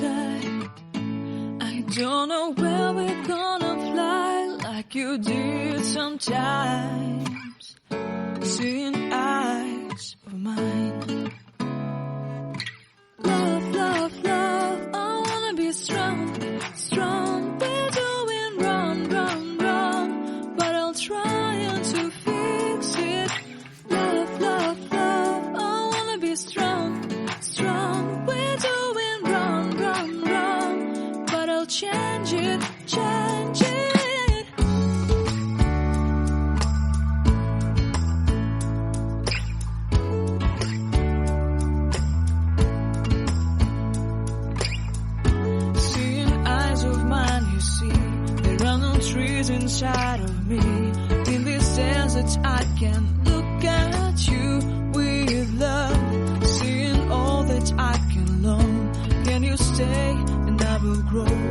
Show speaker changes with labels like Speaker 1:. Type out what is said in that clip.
Speaker 1: say, I don't know where we're gonna fly like you did sometimes. Seeing eyes of mine. Love, love, love, I wanna be strong, strong. We're doing wrong, wrong, wrong, but I'll try to fix it. Love, love, love, I wanna be strong, strong. We're doing wrong, wrong, wrong, but I'll change it, change it. Trees inside of me. In this desert I can look at you with love. Seeing all that I can learn. Can you stay and I will grow?